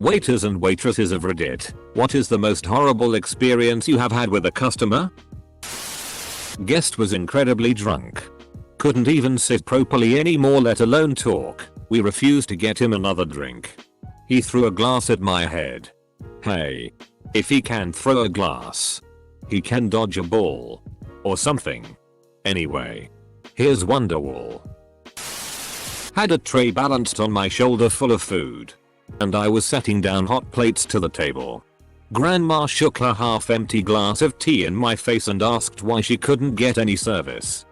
Waiters and waitresses of Reddit, what is the most horrible experience you have had with a customer? Guest was incredibly drunk. Couldn't even sit properly anymore, let alone talk. We refused to get him another drink. He threw a glass at my head. Hey. If he can throw a glass, he can dodge a ball. Or something. Anyway. Here's Wonderwall. Had a tray balanced on my shoulder full of food. And I was setting down hot plates to the table. Grandma shook her half-empty glass of tea in my face and asked why she couldn't get any service.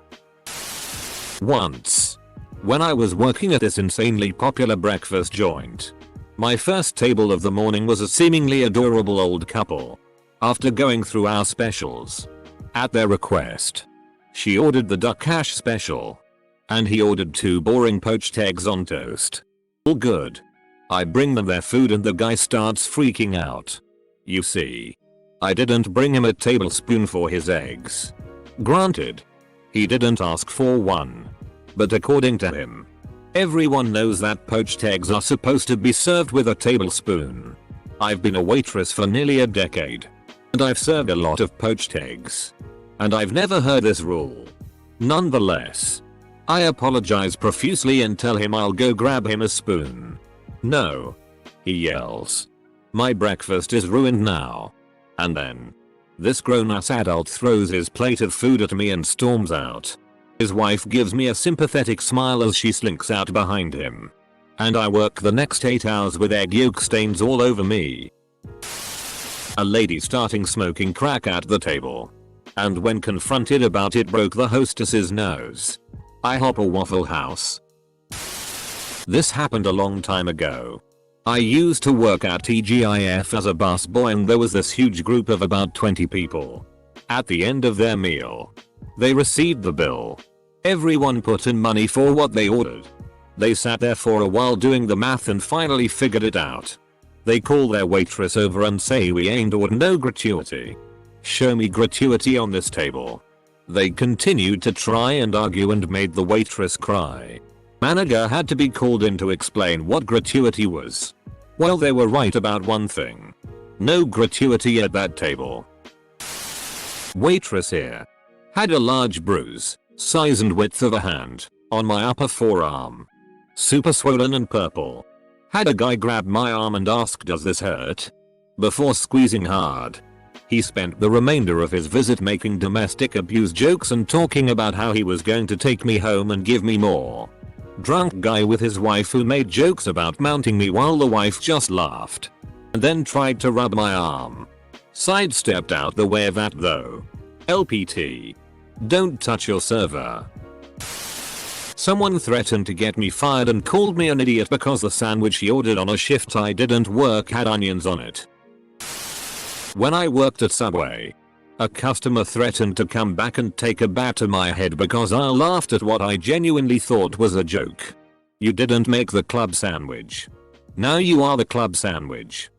Once, when I was working at this insanely popular breakfast joint, my first table of the morning was a seemingly adorable old couple. After going through our specials, at their request, she ordered the duck hash special. And he ordered 2 boring poached eggs on toast. All good. I bring them their food and the guy starts freaking out. You see, I didn't bring him a tablespoon for his eggs. Granted, he didn't ask for one. But according to him, everyone knows that poached eggs are supposed to be served with a tablespoon. I've been a waitress for nearly a decade. And I've served a lot of poached eggs. And I've never heard this rule. Nonetheless, I apologize profusely and tell him I'll go grab him a spoon. No. He yells. My breakfast is ruined now. And then, this grown-ass adult throws his plate of food at me and storms out. His wife gives me a sympathetic smile as she slinks out behind him. And I work the next 8 hours with egg yolk stains all over me. A lady starting smoking crack at the table. And when confronted about it broke the hostess's nose. IHOP or Waffle House? This happened a long time ago. I used to work at TGIF as a busboy and there was this huge group of about 20 people. At the end of their meal, they received the bill. Everyone put in money for what they ordered. They sat there for a while doing the math and finally figured it out. They call their waitress over and say we ain't ordered no gratuity. Show me gratuity on this table. They continued to try and argue and made the waitress cry. Manager had to be called in to explain what gratuity was. Well, they were right about one thing. No gratuity at that table. Waitress here. Had a large bruise, size and width of a hand, on my upper forearm. Super swollen and purple. Had a guy grab my arm and ask, does this hurt? Before squeezing hard. He spent the remainder of his visit making domestic abuse jokes and talking about how he was going to take me home and give me more. Drunk guy with his wife who made jokes about mounting me while the wife just laughed. And then tried to rub my arm. Sidestepped out the way of that though. LPT. Don't touch your server. Someone threatened to get me fired and called me an idiot because the sandwich he ordered on a shift I didn't work had onions on it. When I worked at Subway, a customer threatened to come back and take a bat to my head because I laughed at what I genuinely thought was a joke. You didn't make the club sandwich. Now you are the club sandwich.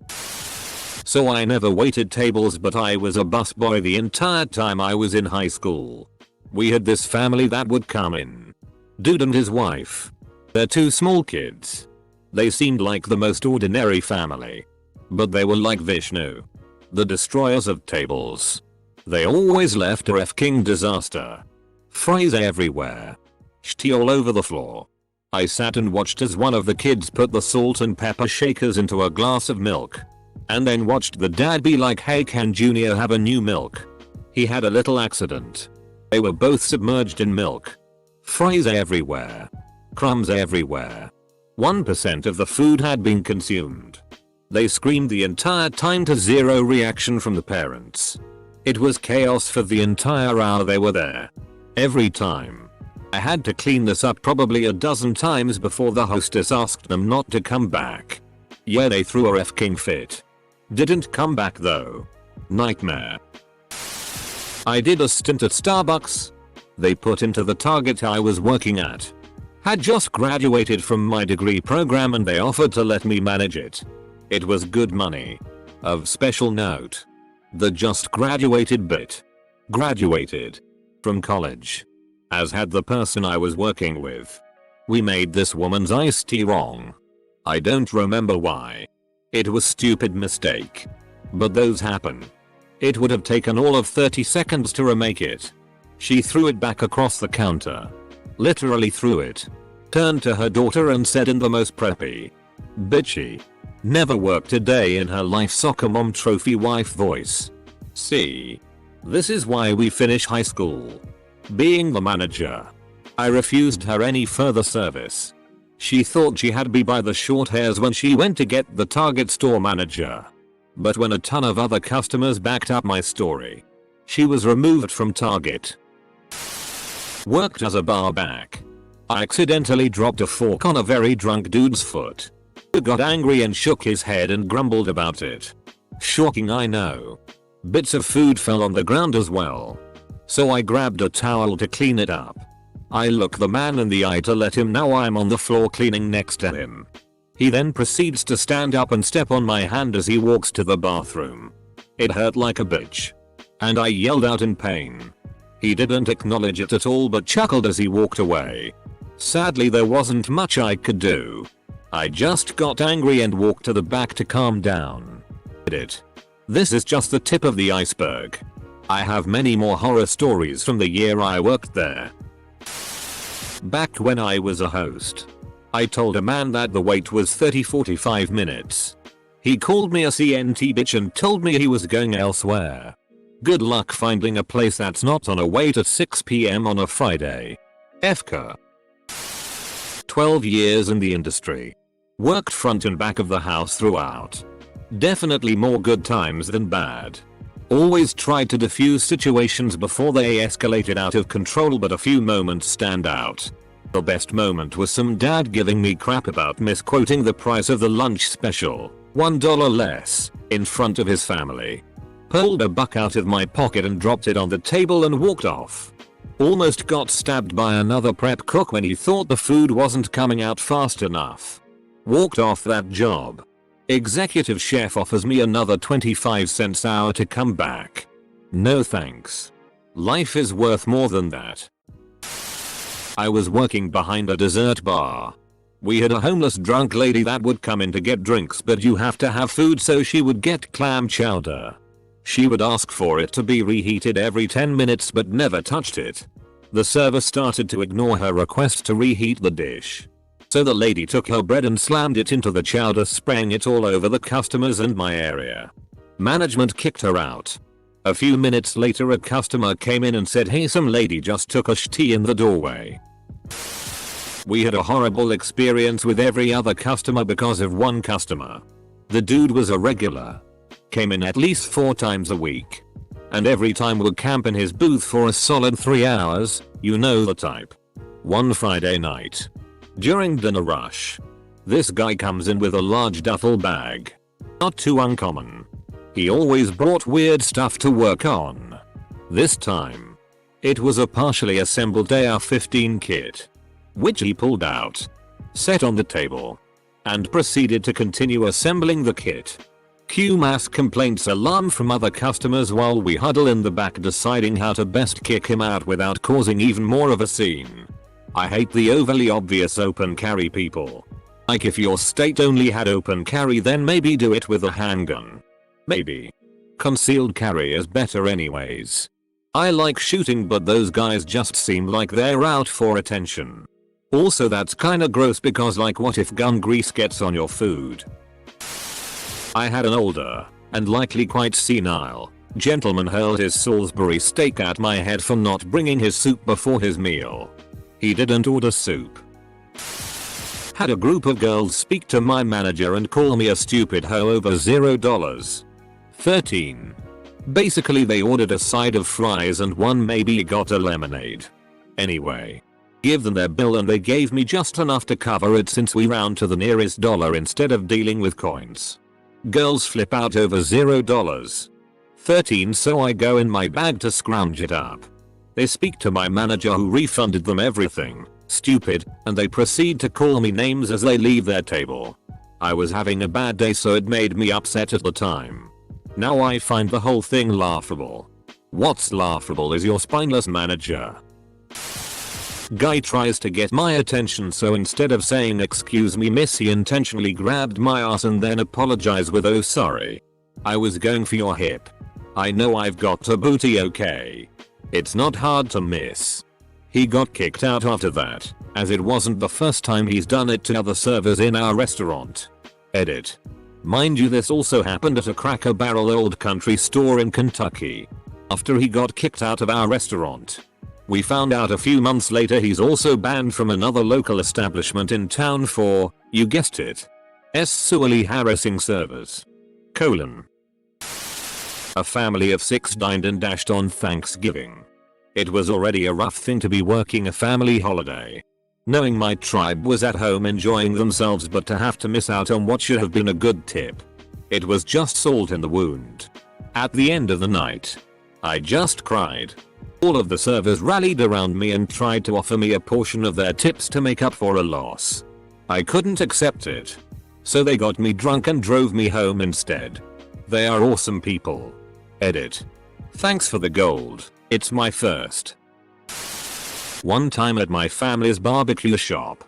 So I never waited tables, but I was a busboy the entire time I was in high school. We had this family that would come in. Dude and his wife. They're 2 small kids. They seemed like the most ordinary family. But they were like Vishnu. The destroyers of tables. They always left a f-king disaster. Fries everywhere. Shitty all over the floor. I sat and watched as one of the kids put the salt and pepper shakers into a glass of milk. And then watched the dad be like, hey, can Junior have a new milk? He had a little accident. They were both submerged in milk. Fries everywhere. Crumbs everywhere. 1% of the food had been consumed. They screamed the entire time to zero reaction from the parents. It was chaos for the entire hour they were there. Every time. I had to clean this up probably a dozen times before the hostess asked them not to come back. Yeah, they threw a f-king fit. Didn't come back though. Nightmare. I did a stint at Starbucks. They put into the Target I was working at. Had just graduated from my degree program and they offered to let me manage it. It was good money. Of special note, the just graduated bit. Graduated. From college. As had the person I was working with. We made this woman's iced tea wrong. I don't remember why. It was stupid mistake. But those happen. It would have taken all of 30 seconds to remake it. She threw it back across the counter. Literally threw it. Turned to her daughter and said in the most preppy, bitchy, never worked a day in her life soccer mom trophy wife voice. See? This is why we finish high school. Being the manager. I refused her any further service. She thought she had me by the short hairs when she went to get the Target store manager. But when a ton of other customers backed up my story, she was removed from Target. Worked as a bar back. I accidentally dropped a fork on a very drunk dude's foot, who got angry and shook his head and grumbled about it. Shocking, I know. Bits of food fell on the ground as well. So I grabbed a towel to clean it up. I look the man in the eye to let him know I'm on the floor cleaning next to him. He then proceeds to stand up and step on my hand as he walks to the bathroom. It hurt like a bitch. And I yelled out in pain. He didn't acknowledge it at all but chuckled as he walked away. Sadly, there wasn't much I could do. I just got angry and walked to the back to calm down. This is just the tip of the iceberg. I have many more horror stories from the year I worked there. Back when I was a host, I told a man that the wait was 30-45 minutes. He called me a CNT bitch and told me he was going elsewhere. Good luck finding a place that's not on a wait at 6 PM on a Friday. FK. 12 years in the industry. Worked front and back of the house throughout. Definitely more good times than bad. Always tried to defuse situations before they escalated out of control, but a few moments stand out. The best moment was some dad giving me crap about misquoting the price of the lunch special, $1 less, in front of his family. Pulled a buck out of my pocket and dropped it on the table and walked off. Almost got stabbed by another prep cook when he thought the food wasn't coming out fast enough. Walked off that job. Executive chef offers me another 25 cents hour to come back. No thanks. Life is worth more than that. I was working behind a dessert bar. We had a homeless drunk lady that would come in to get drinks, but you have to have food, so she would get clam chowder. She would ask for it to be reheated every 10 minutes but never touched it. The server started to ignore her request to reheat the dish. So the lady took her bread and slammed it into the chowder, spraying it all over the customers and my area. Management kicked her out. A few minutes later a customer came in and said, "Hey, some lady just took a tea in the doorway." We had a horrible experience with every other customer because of one customer. The dude was a regular. Came in at least 4 times a week. And every time would camp in his booth for a solid 3 hours, you know the type. One Friday night, during dinner rush, this guy comes in with a large duffel bag. Not too uncommon. He always brought weird stuff to work on. This time, it was a partially assembled AR-15 kit, which he pulled out, set on the table, and proceeded to continue assembling the kit. Cue mass complaints alarm from other customers while we huddle in the back deciding how to best kick him out without causing even more of a scene. I hate the overly obvious open carry people. Like, if your state only had open carry, then maybe do it with a handgun. Maybe. Concealed carry is better anyways. I like shooting, but those guys just seem like they're out for attention. Also, that's kinda gross because, like, what if gun grease gets on your food? I had an older, and likely quite senile, gentleman hurled his Salisbury steak at my head for not bringing his soup before his meal. He didn't order soup. Had a group of girls speak to my manager and call me a stupid hoe over $0. 13. Basically they ordered a side of fries and one maybe got a lemonade. Anyway, give them their bill and they gave me just enough to cover it since we round to the nearest dollar instead of dealing with coins. Girls flip out over $0. 13, so I go in my bag to scrounge it up. They speak to my manager who refunded them everything. Stupid, and they proceed to call me names as they leave their table. I was having a bad day, so it made me upset at the time. Now I find the whole thing laughable. What's laughable is your spineless manager. Guy tries to get my attention, so instead of saying excuse me miss, he intentionally grabbed my ass and then apologized with oh sorry. I was going for your hip. I know I've got a booty, okay. It's not hard to miss. He got kicked out after that, as it wasn't the first time he's done it to other servers in our restaurant. Edit. Mind you, this also happened at a Cracker Barrel Old Country store in Kentucky. After he got kicked out of our restaurant, we found out a few months later he's also banned from another local establishment in town for, you guessed it, sexually harassing servers. A family of 6 dined and dashed on Thanksgiving. It was already a rough thing to be working a family holiday, knowing my tribe was at home enjoying themselves, but to have to miss out on what should have been a good tip. It was just salt in the wound. At the end of the night, I just cried. All of the servers rallied around me and tried to offer me a portion of their tips to make up for a loss. I couldn't accept it, so they got me drunk and drove me home instead. They are awesome people. Edit. Thanks for the gold. It's my first. One time at my family's barbecue shop,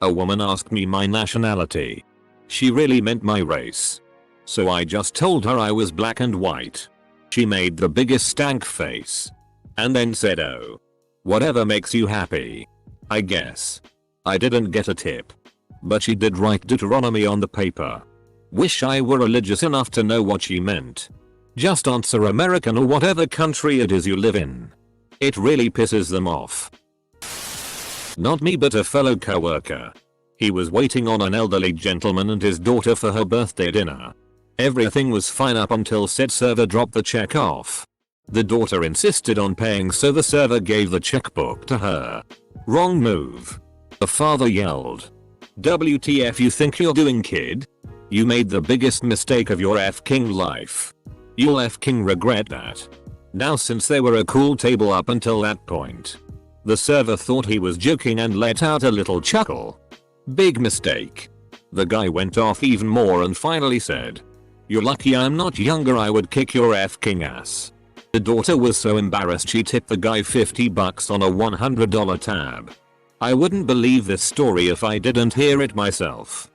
a woman asked me my nationality. She really meant my race, so I just told her I was black and white. She made the biggest stank face, and then said, oh, whatever makes you happy, I guess. I didn't get a tip, but she did write Deuteronomy on the paper. Wish I were religious enough to know what she meant. Just answer American or whatever country it is you live in. It really pisses them off. Not me, but a fellow coworker. He was waiting on an elderly gentleman and his daughter for her birthday dinner. Everything was fine up until said server dropped the check off. The daughter insisted on paying, so the server gave the checkbook to her. Wrong move. The father yelled, WTF you think you're doing, kid? You made the biggest mistake of your f-king life. You'll f-king regret that. Now, since they were a cool table up until that point, the server thought he was joking and let out a little chuckle. Big mistake. The guy went off even more and finally said, you're lucky I'm not younger, I would kick your f-king ass. The daughter was so embarrassed she tipped the guy $50 on a $100 tab. I wouldn't believe this story if I didn't hear it myself.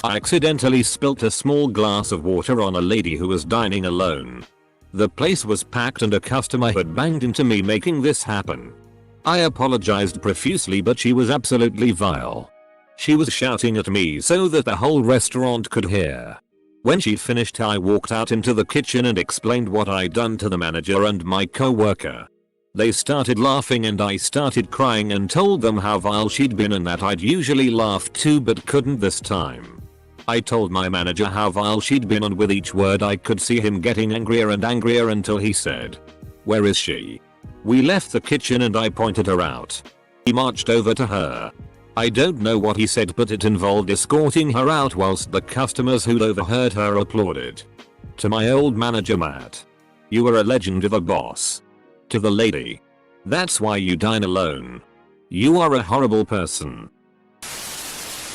I accidentally spilt a small glass of water on a lady who was dining alone. The place was packed and a customer had banged into me making this happen. I apologized profusely, but she was absolutely vile. She was shouting at me so that the whole restaurant could hear. When she finished, I walked out into the kitchen and explained what I'd done to the manager and my coworker. They started laughing and I started crying and told them how vile she'd been and that I'd usually laugh too but couldn't this time. I told my manager how vile she'd been, and with each word I could see him getting angrier and angrier until he said, where is she? We left the kitchen and I pointed her out. He marched over to her. I don't know what he said, but it involved escorting her out whilst the customers who'd overheard her applauded. To my old manager, Matt, you are a legend of a boss. To the lady, that's why you dine alone. You are a horrible person.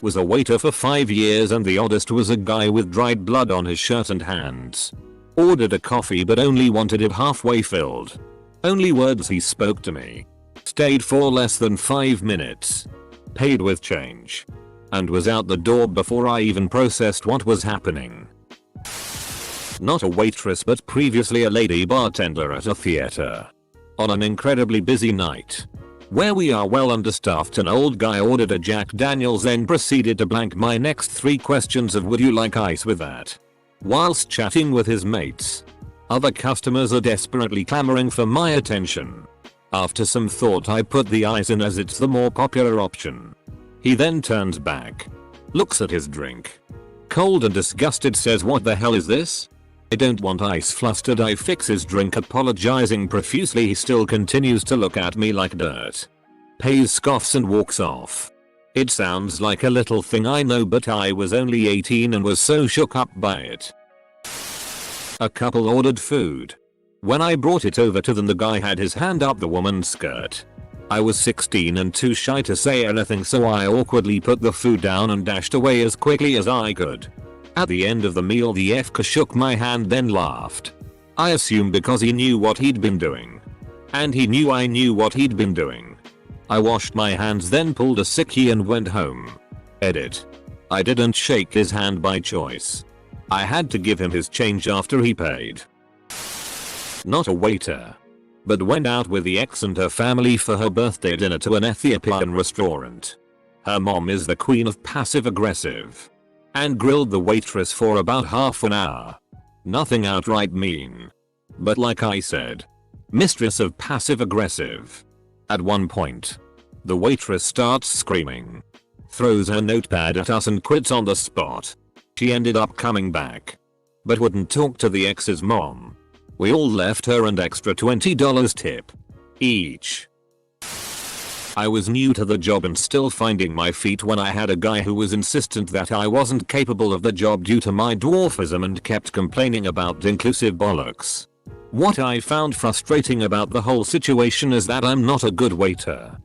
Was a waiter for 5 years and the oddest was a guy with dried blood on his shirt and hands. Ordered a coffee but only wanted it halfway filled. Only words he spoke to me. Stayed for less than 5 minutes. Paid with change. And was out the door before I even processed what was happening. Not a waitress, but previously a lady bartender at a theater. On an incredibly busy night, where we are well understaffed, an old guy ordered a Jack Daniels then proceeded to blank my next 3 questions of would you like ice with that? Whilst chatting with his mates. Other customers are desperately clamoring for my attention. After some thought I put the ice in as it's the more popular option. He then turns back. Looks at his drink. Cold and disgusted says, what the hell is this? I don't want ice. Flustered I fix his drink, apologizing profusely. He still continues to look at me like dirt. Pays, scoffs and walks off. It sounds like a little thing, I know, but I was only 18 and was so shook up by it. A couple ordered food. When I brought it over to them, the guy had his hand up the woman's skirt. I was 16 and too shy to say anything, so I awkwardly put the food down and dashed away as quickly as I could. At the end of the meal, the FK shook my hand then laughed. I assume because he knew what he'd been doing. And he knew I knew what he'd been doing. I washed my hands, then pulled a sickie and went home. Edit. I didn't shake his hand by choice. I had to give him his change after he paid. Not a waiter, but went out with the ex and her family for her birthday dinner to an Ethiopian restaurant. Her mom is the queen of passive aggressive, and grilled the waitress for about half an hour. Nothing outright mean, but like I said, mistress of passive aggressive. At one point, the waitress starts screaming, throws her notepad at us and quits on the spot. She ended up coming back, but wouldn't talk to the ex's mom. We all left her and extra $20 tip each. I was new to the job and still finding my feet when I had a guy who was insistent that I wasn't capable of the job due to my dwarfism and kept complaining about inclusive bollocks. What I found frustrating about the whole situation is that I'm not a good waiter.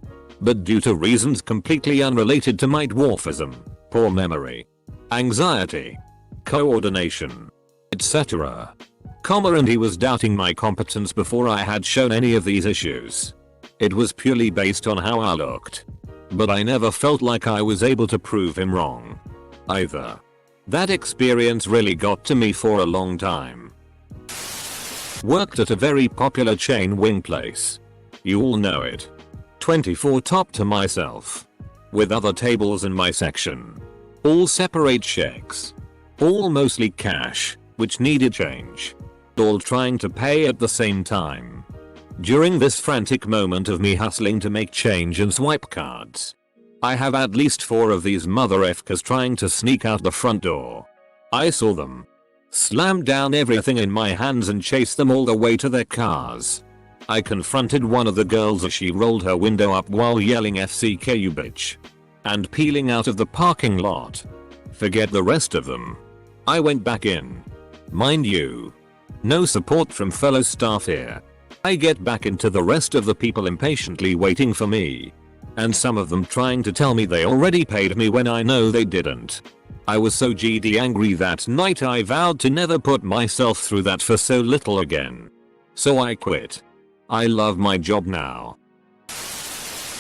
But due to reasons completely unrelated to my dwarfism, poor memory, anxiety, coordination, etc., and he was doubting my competence before I had shown any of these issues. It was purely based on how I looked. But I never felt like I was able to prove him wrong either. That experience really got to me for a long time. Worked at a very popular chain wing place. You all know it. 24 top to myself. With other tables in my section. All separate checks. All mostly cash, which needed change. All trying to pay at the same time. During this frantic moment of me hustling to make change and swipe cards, I have at least 4 of these mother effers trying to sneak out the front door. I saw them, slammed down everything in my hands and chased them all the way to their cars. I confronted one of the girls as she rolled her window up while yelling "FCK you bitch" and peeling out of the parking lot. Forget the rest of them. I went back in. Mind you, no support from fellow staff here. I get back into the rest of the people impatiently waiting for me, and some of them trying to tell me they already paid me when I know they didn't. I was so GD angry that night I vowed to never put myself through that for so little again. So I quit. I love my job now.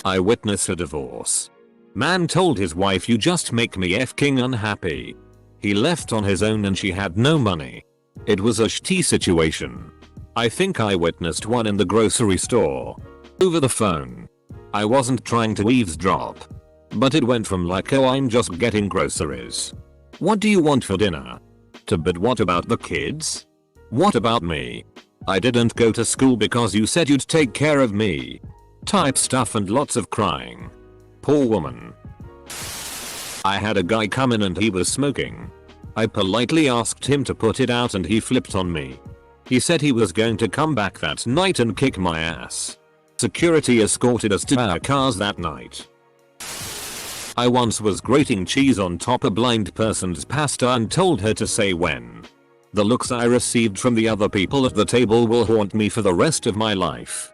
I witnessed a divorce. Man told his wife, "You just make me f***ing unhappy." He left on his own and she had no money. It was a shitty situation. I think I witnessed one in the grocery store. Over the phone. I wasn't trying to eavesdrop, but it went from like, "Oh, I'm just getting groceries. What do you want for dinner?" to "But what about the kids? What about me? I didn't go to school because you said you'd take care of me" type stuff, and lots of crying. Poor woman. I had a guy come in and he was smoking. I politely asked him to put it out and he flipped on me. He said he was going to come back that night and kick my ass. Security escorted us to our cars that night. I once was grating cheese on top a blind person's pasta and told her to say when. The looks I received from the other people at the table will haunt me for the rest of my life.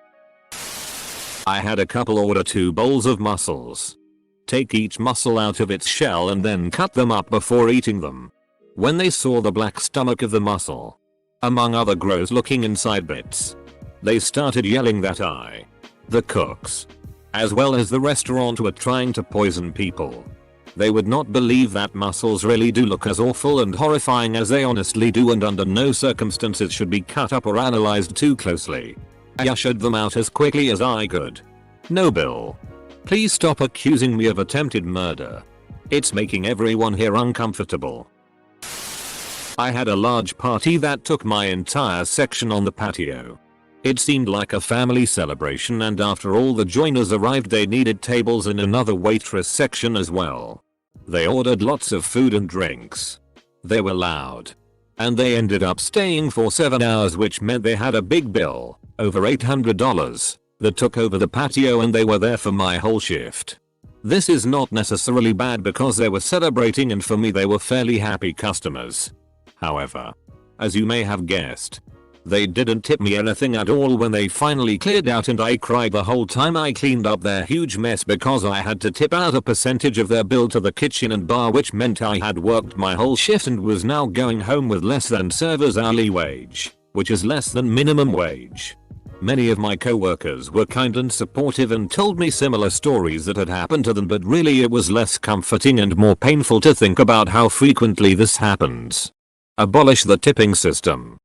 I had a couple order 2 bowls of mussels. Take each mussel out of its shell and then cut them up before eating them. When they saw the black stomach of the mussel, among other gross looking inside bits, they started yelling that I, the cooks, as well as the restaurant, were trying to poison people. They would not believe that mussels really do look as awful and horrifying as they honestly do, and under no circumstances should be cut up or analyzed too closely. I ushered them out as quickly as I could. "No, Bill. Please stop accusing me of attempted murder. It's making everyone here uncomfortable." I had a large party that took my entire section on the patio. It seemed like a family celebration, and after all the joiners arrived they needed tables in another waitress section as well. They ordered lots of food and drinks. They were loud. And they ended up staying for 7 hours, which meant they had a big bill, over $800, that took over the patio, and they were there for my whole shift. This is not necessarily bad because they were celebrating, and for me they were fairly happy customers. However, as you may have guessed, they didn't tip me anything at all when they finally cleared out, and I cried the whole time I cleaned up their huge mess because I had to tip out a percentage of their bill to the kitchen and bar, which meant I had worked my whole shift and was now going home with less than server's hourly wage, which is less than minimum wage. Many of my coworkers were kind and supportive and told me similar stories that had happened to them, but really it was less comforting and more painful to think about how frequently this happens. Abolish the tipping system.